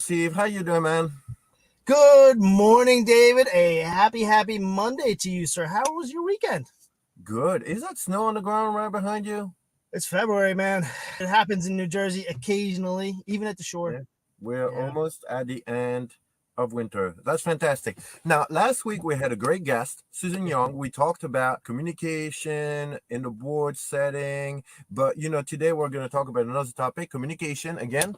Steve. How you doing, man? Good morning, David. A happy Monday to you, sir. How was your weekend? Good. Is that snow on the ground right behind you? It's February, man. It happens in New Jersey occasionally, even at the shore. Yeah. We're Yeah. almost at the end of winter. That's fantastic. Now, last week we had a great guest, Susan Young. We talked about communication in the board setting, but today we're going to talk about another topic, communication again.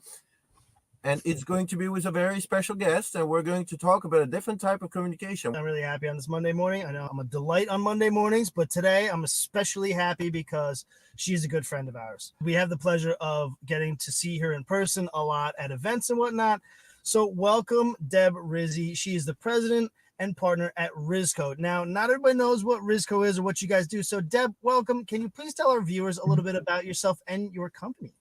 And it's going to be with a very special guest, and we're going to talk about a different type of communication. I'm really happy on this Monday morning. I know I'm a delight on Monday mornings, but today I'm especially happy because she's a good friend of ours. We have the pleasure of getting to see her in person a lot at events and whatnot. So welcome, Debra Rizzi. She is the president and partner at Rizco. Now, not everybody knows what Rizco is or what you guys do. So, Deb, welcome. Can you please tell our viewers a little bit about yourself and your company?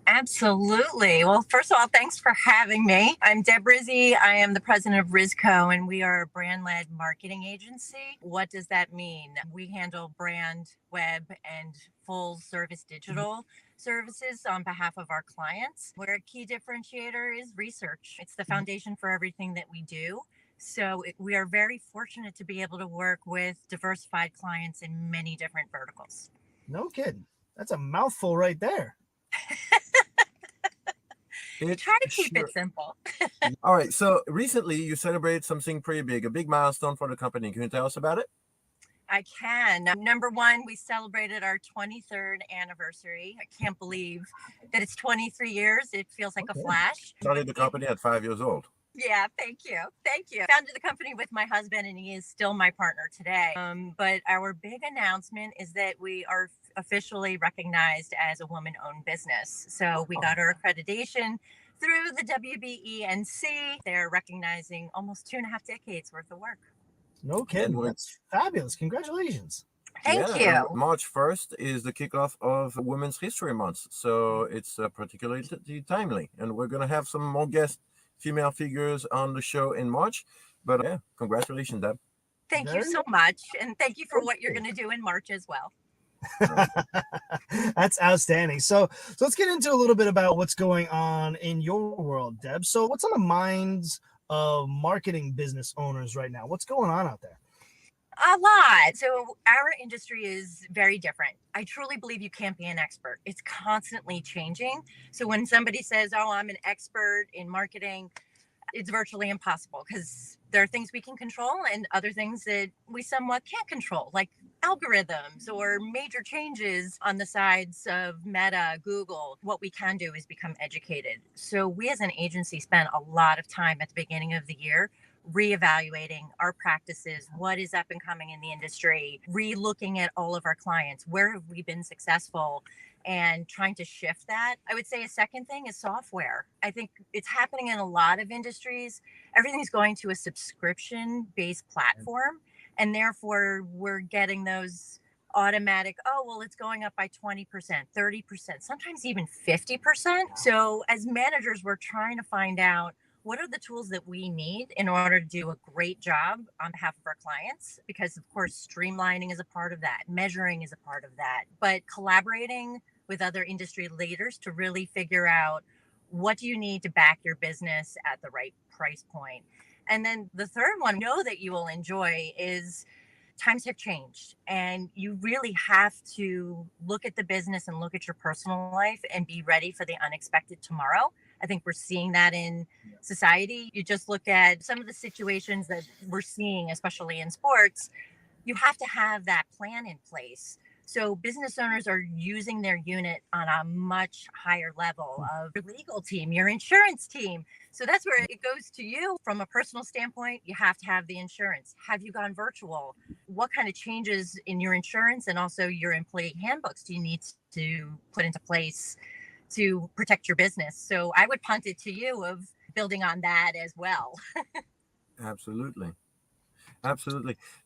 Absolutely. Well, first of all, thanks for having me. I'm Debra Rizzi. I am the president of Rizco, and we are a brand-led marketing agency. What does that mean? We handle brand, web, and full service digital services on behalf of our clients, where a key differentiator is research. It's the foundation for everything that we do. So we are very fortunate to be able to work with diversified clients in many different verticals. No kidding. That's a mouthful right there. Try to keep it simple. All right. So recently you celebrated something pretty big, a big milestone for the company. Can you tell us about it? I can. Number one, we celebrated our 23rd anniversary. I can't believe that it's 23 years. It feels like a flash. Started the company at 5 years old. Yeah, thank you. Thank you. Founded the company with my husband, and he is still my partner today. But our big announcement is that we are officially recognized as a woman-owned business. So we got our accreditation through the WBENC. They're recognizing almost 2.5 decades worth of work. No kidding. That's fabulous. Congratulations. Thank you. March 1st is the kickoff of Women's History Month. So it's particularly timely. And we're going to have some more guests, female figures on the show in March. But yeah, congratulations, Deb. Thank you so much. And thank you for what you're going to do in March as well. That's outstanding. So let's get into a little bit about what's going on in your world, Deb. So what's on the minds of marketing business owners right now? What's going on out there? A lot. So our industry is very different. I truly believe you can't be an expert. It's constantly changing. So when somebody says, oh, I'm an expert in marketing, it's virtually impossible because there are things we can control and other things that we somewhat can't control, like algorithms or major changes on the sides of Meta, Google. What we can do is become educated. So we as an agency spent a lot of time at the beginning of the year reevaluating our practices, what is up and coming in the industry, re-looking at all of our clients, where have we been successful, and trying to shift that. I would say a second thing is software. I think it's happening in a lot of industries. Everything's going to a subscription-based platform, and therefore we're getting those automatic, oh, well, it's going up by 20%, 30%, sometimes even 50%. So as managers, we're trying to find out what are the tools that we need in order to do a great job on behalf of our clients? Because, of course, streamlining is a part of that. Measuring is a part of that. But collaborating with other industry leaders to really figure out what do you need to back your business at the right price point. And then the third one, know that you will enjoy, is times have changed. And you really have to look at the business and look at your personal life and be ready for the unexpected tomorrow. I think we're seeing that in society. You just look at some of the situations that we're seeing, especially in sports. You have to have that plan in place. So business owners are using their unit on a much higher level of your legal team, your insurance team. So that's where it goes to you. From a personal standpoint, you have to have the insurance. Have you gone virtual? What kind of changes in your insurance and also your employee handbooks do you need to put into place to protect your business? So I would punt it to you of building on that as well. Absolutely.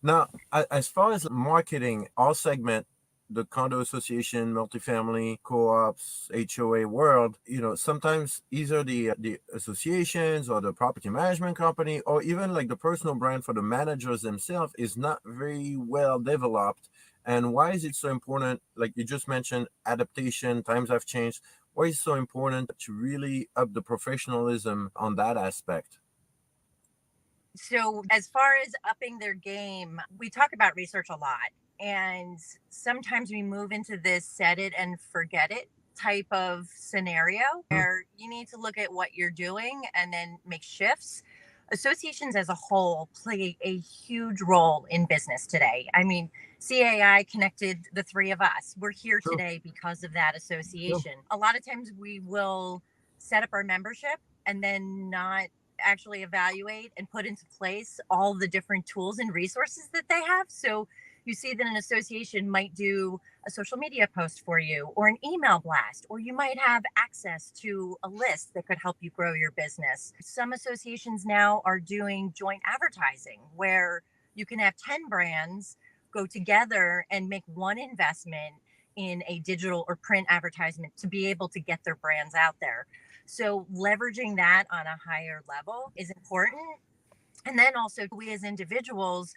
Now, as far as marketing, our segment, the condo association, multifamily, co-ops, HOA world, sometimes either the associations or the property management company or even like the personal brand for the managers themselves is not very well developed. And why is it so important? Like you just mentioned, adaptation, times have changed. Why is it so important to really up the professionalism on that aspect? So, as far as upping their game, we talk about research a lot. And sometimes we move into this set it and forget it type of scenario Hmm. where you need to look at what you're doing and then make shifts. Associations as a whole play a huge role in business today. I mean, CAI connected the three of us. We're here True, today because of that true. association. A lot of times we will set up our membership and then not actually evaluate and put into place all the different tools and resources that they have. So you see that an association might do a social media post for you or an email blast, or you might have access to a list that could help you grow your business. Some associations now are doing joint advertising where you can have 10 brands go together and make one investment in a digital or print advertisement to be able to get their brands out there. So leveraging that on a higher level is important. And then also, we as individuals,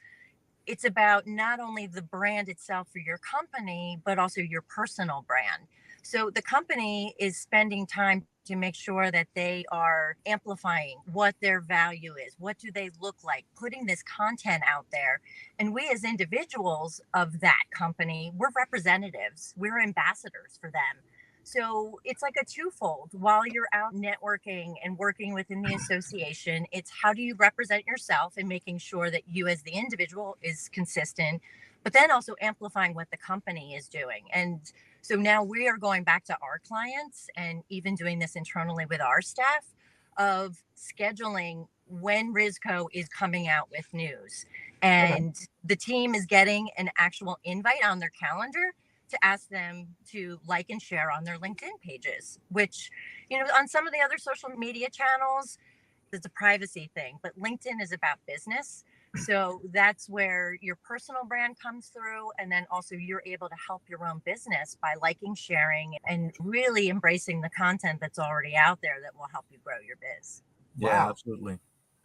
it's about not only the brand itself for your company, but also your personal brand. So the company is spending time to make sure that they are amplifying what their value is. What do they look like? Putting this content out there. And we, as individuals of that company, we're representatives, we're ambassadors for them. So it's like a twofold. While you're out networking and working within the association, it's how do you represent yourself and making sure that you as the individual is consistent, but then also amplifying what the company is doing. And so now we are going back to our clients and even doing this internally with our staff of scheduling when Rizco is coming out with news. Okay. And the team is getting an actual invite on their calendar to ask them to like and share on their LinkedIn pages, which, on some of the other social media channels, it's a privacy thing, but LinkedIn is about business. So that's where your personal brand comes through. And then also you're able to help your own business by liking, sharing, and really embracing the content that's already out there that will help you grow your biz. Yeah, Wow. absolutely.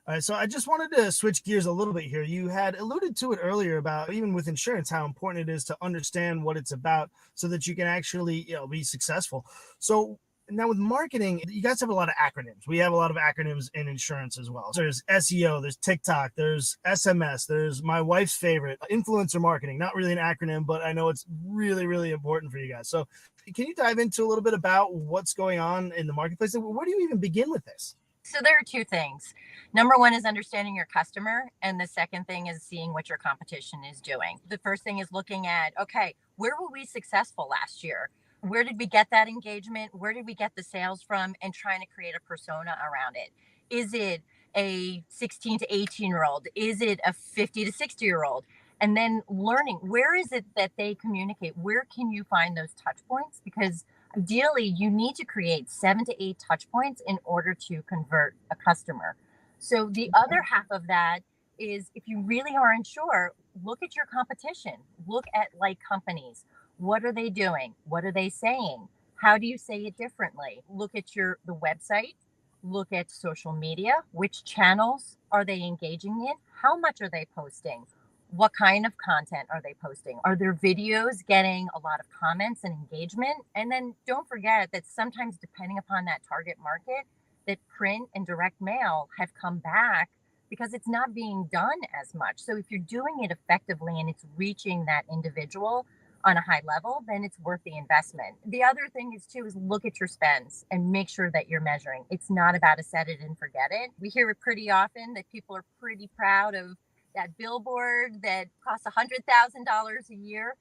All right, so I just wanted to switch gears a little bit here. You had alluded to it earlier about even with insurance, how important it is to understand what it's about so that you can actually, be successful. So now with marketing, you guys have a lot of acronyms. We have a lot of acronyms in insurance as well. So there's SEO, there's TikTok, there's SMS, there's my wife's favorite, influencer marketing. Not really an acronym, but I know it's really, really important for you guys. So can you dive into a little bit about what's going on in the marketplace? Where do you even begin with this? So there are two things. Number one is understanding your customer, and the second thing is seeing what your competition is doing. The first thing is looking at, okay, where were we successful last year? Where did we get that engagement? Where did we get the sales from? And trying to create a persona around it. Is it a 16 to 18-year-old? Is it a 50 to 60-year-old? And then learning, where is it that they communicate? Where can you find those touch points? Because ideally, you need to create 7 to 8 touch points in order to convert a customer. So the other half of that is, if you really aren't sure, look at your competition, look at like companies. What are they doing? What are they saying? How do you say it differently? Look at the website, look at social media. Which channels are they engaging in? How much are they posting? What kind of content are they posting? Are their videos getting a lot of comments and engagement? And then don't forget that sometimes, depending upon that target market, that print and direct mail have come back because it's not being done as much. So if you're doing it effectively and it's reaching that individual on a high level, then it's worth the investment. The other thing is too is look at your spends and make sure that you're measuring. It's not about a set it and forget it. We hear it pretty often that people are pretty proud of that billboard that costs $100,000 a year.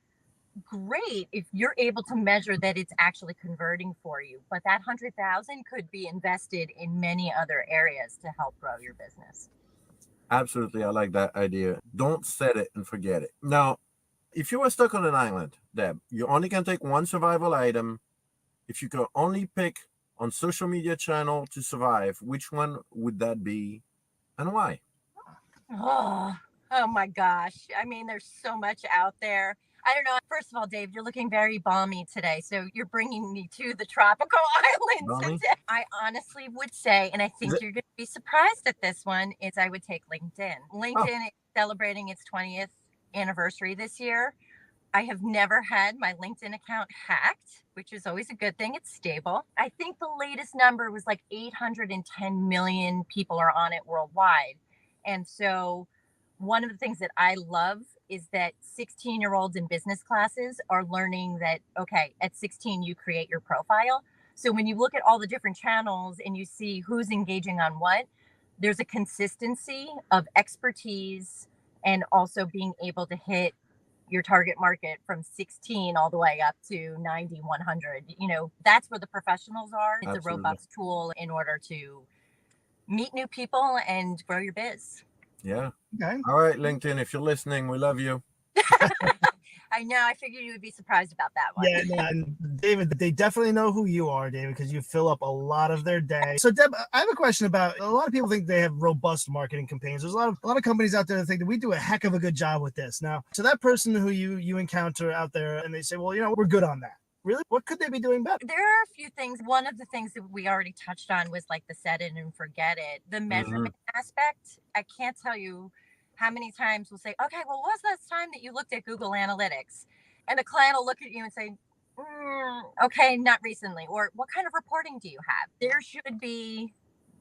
Great if you're able to measure that it's actually converting for you, but that 100,000 could be invested in many other areas to help grow your business. Absolutely. I like that idea. Don't set it and forget it. Now, if you were stuck on an island, Deb, you only can take one survival item. If you could only pick on social media channel to survive, which one would that be and why? Oh my gosh. I mean, there's so much out there. I don't know. First of all, Dave, you're looking very balmy today. So you're bringing me to the tropical islands Mommy? today. I honestly would say, and I Is think it? you're going to be surprised at this one, is I would take LinkedIn. Oh, LinkedIn is celebrating its 20th anniversary this year. I have never had my LinkedIn account hacked, which is always a good thing. It's stable. I think the latest number was like 810 million people are on it worldwide. And so, one of the things that I love is that 16-year-olds in business classes are learning that, okay, at 16, you create your profile. So, when you look at all the different channels and you see who's engaging on what, there's a consistency of expertise and also being able to hit your target market from 16 all the way up to 90, 100. That's where the professionals are. It's a Absolutely. robust tool in order to meet new people and grow your biz. Yeah. Okay. All right, LinkedIn, if you're listening, we love you. I know. I figured you would be surprised about that one. Yeah, no, and David, they definitely know who you are, David, because you fill up a lot of their day. So, Deb, I have a question about a lot of people think they have robust marketing campaigns. There's a lot of companies out there that think that we do a heck of a good job with this. Now, to that person who you encounter out there, and they say, well, we're good on that. Really, what could they be doing better? There are a few things. One of the things that we already touched on was like the set it and forget it, the measurement aspect. I can't tell you how many times we'll say, okay, well, what was the last time that you looked at Google Analytics? And the client will look at you and say, okay, not recently. Or what kind of reporting do you have? There should be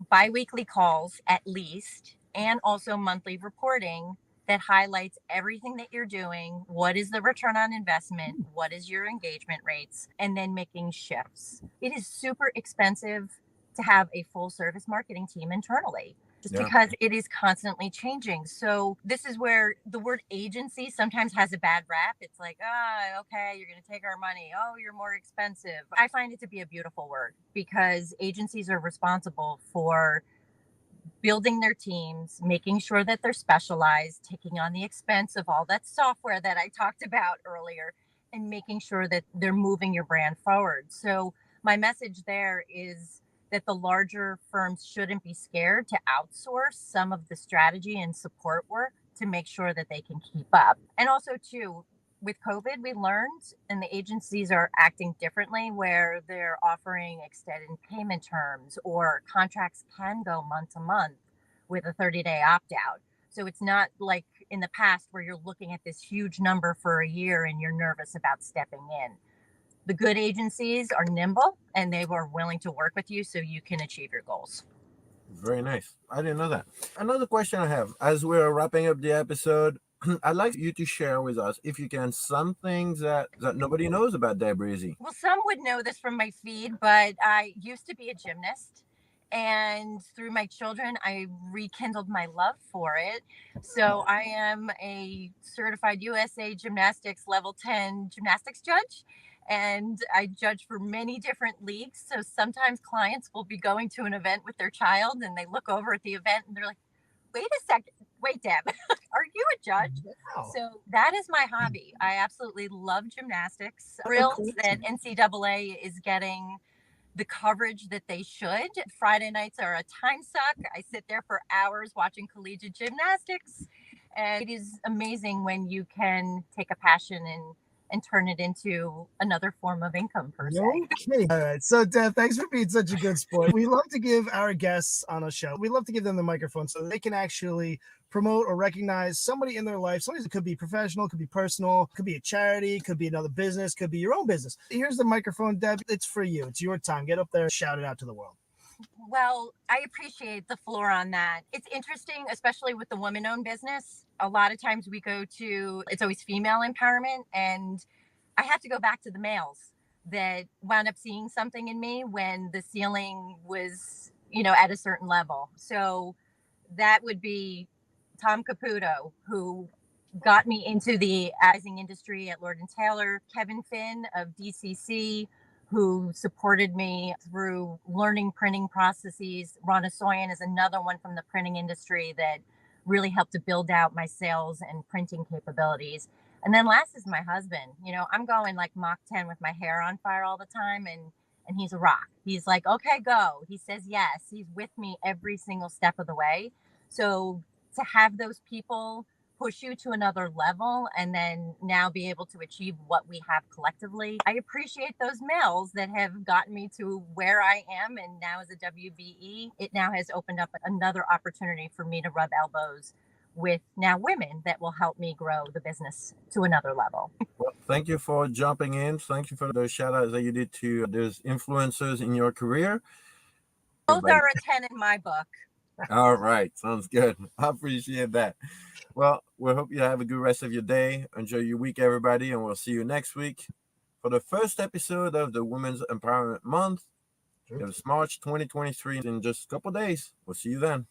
biweekly calls at least, and also monthly reporting that highlights everything that you're doing. What is the return on investment? What is your engagement rates? And then making shifts. It is super expensive to have a full service marketing team internally, just Yeah. because it is constantly changing. So this is where the word agency sometimes has a bad rap. It's like, okay, you're going to take our money. Oh, you're more expensive. I find it to be a beautiful word, because agencies are responsible for building their teams, making sure that they're specialized, taking on the expense of all that software that I talked about earlier, and making sure that they're moving your brand forward. So, my message there is that the larger firms shouldn't be scared to outsource some of the strategy and support work to make sure that they can keep up. And also, too, with COVID, we learned, and the agencies are acting differently, where they're offering extended payment terms, or contracts can go month to month with a 30-day opt out. So it's not like in the past where you're looking at this huge number for a year and you're nervous about stepping in. The good agencies are nimble and they are willing to work with you so you can achieve your goals. Very nice. I didn't know that. Another question I have as we're wrapping up the episode, I'd like you to share with us, if you can, some things that nobody knows about Debra Rizzi. Well, some would know this from my feed, but I used to be a gymnast. And through my children, I rekindled my love for it. So I am a certified USA Gymnastics Level 10 gymnastics judge. And I judge for many different leagues. So sometimes clients will be going to an event with their child and they look over at the event and they're like, wait a second. Wait, Deb, are you a judge? Wow. So that is my hobby. I absolutely love gymnastics. Oh, Thrilled cool. that NCAA is getting the coverage that they should. Friday nights are a time suck. I sit there for hours watching collegiate gymnastics. And it is amazing when you can take a passion and turn it into another form of income, per se. Okay. All right. So, Deb, thanks for being such a good sport. We love to give our guests on a show, we love to give them the microphone so they can actually promote or recognize somebody in their life. Somebody that could be professional, could be personal, could be a charity, could be another business, could be your own business. Here's the microphone, Deb. It's for you. It's your time. Get up there and shout it out to the world. Well, I appreciate the floor on that. It's interesting, especially with the woman-owned business. A lot of times we go to, it's always female empowerment, and I have to go back to the males that wound up seeing something in me when the ceiling was, at a certain level. So that would be Tom Caputo, who got me into the advertising industry at Lord & Taylor, Kevin Finn of DCC, who supported me through learning printing processes. Ron Assoian is another one from the printing industry that really helped to build out my sales and printing capabilities. And then last is my husband. I'm going like Mach 10 with my hair on fire all the time, and he's a rock. He's like, okay, go. He says yes. He's with me every single step of the way. So to have those people push you to another level and then now be able to achieve what we have collectively, I appreciate those males that have gotten me to where I am. And now as a WBE, it now has opened up another opportunity for me to rub elbows with now women that will help me grow the business to another level. Well, thank you for jumping in. Thank you for those shout outs that you did to those influencers in your career. Both are a 10 in my book. All right. Sounds good. I appreciate that. Well, we hope you have a good rest of your day. Enjoy your week, everybody, and we'll see you next week for the first episode of the Women's Empowerment Month. It's March 2023 in just a couple days. We'll see you then.